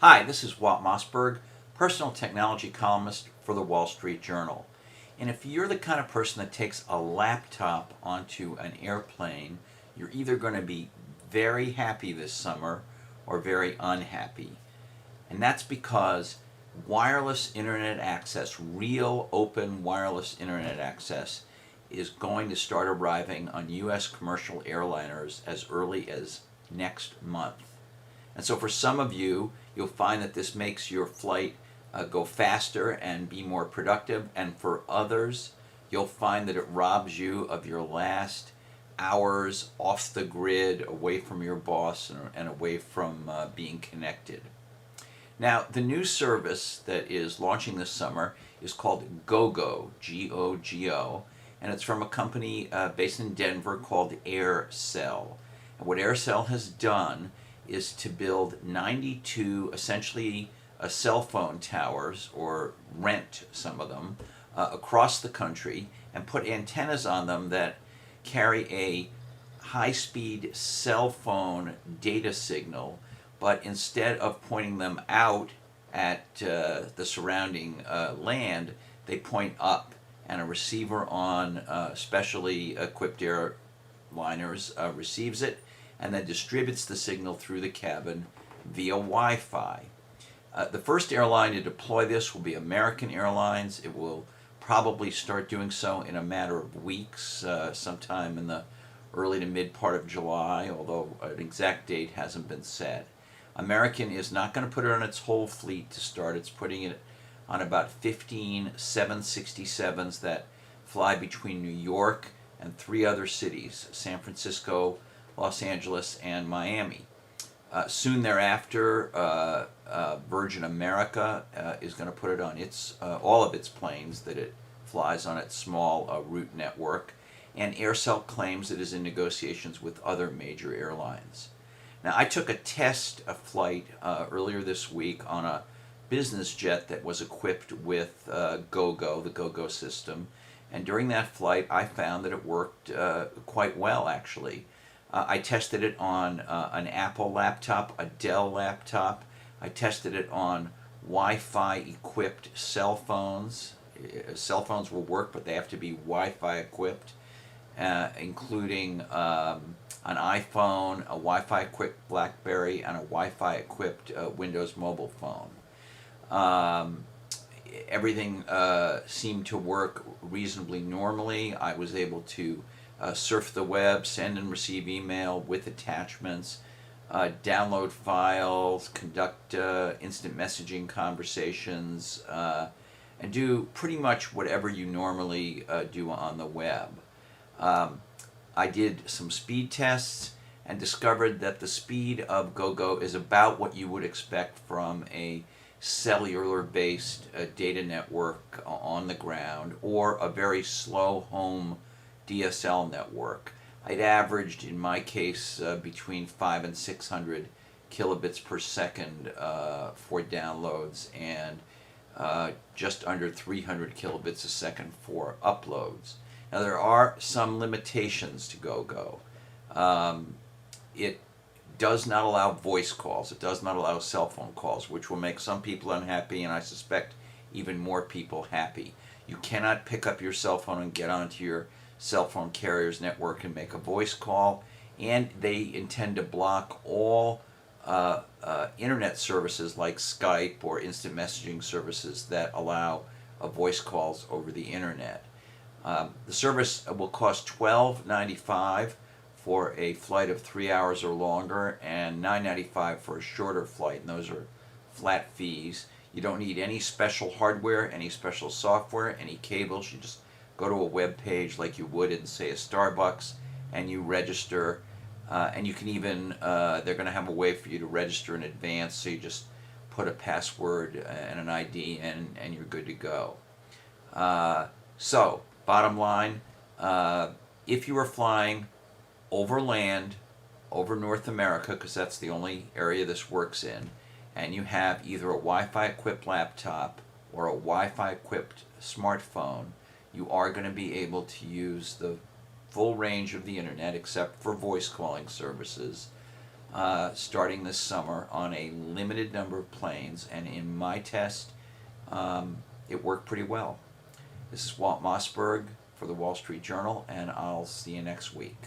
Hi, this is Walt Mossberg, personal technology columnist for the Wall Street Journal. And if you're the kind of person that takes a laptop onto an airplane, you're either going to be very happy this summer or very unhappy. And that's because wireless internet access, real open wireless internet access, is going to start arriving on U.S. commercial airliners as early as next month. And so for some of you, you'll find that this makes your flight go faster and be more productive. And for others, you'll find that it robs you of your last hours off the grid, away from your boss and away from being connected. Now, the new service that is launching this summer is called GoGo, G-O-G-O, and it's from a company based in Denver called Aircell. And what Aircell has done is to build 92 essentially cell phone towers, or rent some of them, across the country and put antennas on them that carry a high-speed cell phone data signal, but instead of pointing them out at the surrounding land, they point up, and a receiver on specially equipped airliners receives it and then distributes the signal through the cabin via Wi-Fi. The first airline to deploy this will be American Airlines. It will probably start doing so in a matter of weeks, sometime in the early to mid part of July, although an exact date hasn't been set. American is not going to put it on its whole fleet to start. It's putting it on about 15 767s that fly between New York and 3 other cities, San Francisco, Los Angeles, and Miami. Soon thereafter, Virgin America is going to put it on all of its planes that it flies on its small route network, and Aircell claims it is in negotiations with other major airlines. Now, I took a test flight earlier this week on a business jet that was equipped with GoGo, the GoGo system, and during that flight I found that it worked quite well, actually. I tested it on an Apple laptop, a Dell laptop. I tested it on Wi-Fi equipped cell phones. Cell phones will work, but they have to be Wi-Fi equipped, including an iPhone, a Wi-Fi equipped BlackBerry, and a Wi-Fi equipped Windows mobile phone. Everything seemed to work reasonably normally. I was able to surf the web, send and receive email with attachments, download files, conduct instant messaging conversations, and do pretty much whatever you normally do on the web. I did some speed tests and discovered that the speed of GoGo is about what you would expect from a cellular-based data network on the ground, or a very slow home DSL network. I'd averaged, in my case, between 500 and 600 kilobits per second for downloads, and just under 300 kilobits a second for uploads. Now, there are some limitations to GoGo. It does not allow voice calls. It does not allow cell phone calls, which will make some people unhappy, and I suspect even more people happy. You cannot pick up your cell phone and get onto your cell phone carrier's network and make a voice call, and they intend to block all internet services like Skype or instant messaging services that allow voice calls over the internet. The service will cost $12.95 for a flight of 3 hours or longer, and $9.95 for a shorter flight, and those are flat fees. You don't need any special hardware, any special software, any cables. You just go to a web page like you would in, say, a Starbucks, and you register. And you can even, they're going to have a way for you to register in advance, so you just put a password and an ID in, and you're good to go. So, bottom line, if you are flying over land, over North America, because that's the only area this works in, and you have either a Wi-Fi equipped laptop or a Wi-Fi equipped smartphone, you are going to be able to use the full range of the internet, except for voice calling services, starting this summer on a limited number of planes, and in my test, it worked pretty well. This is Walt Mossberg for the Wall Street Journal, and I'll see you next week.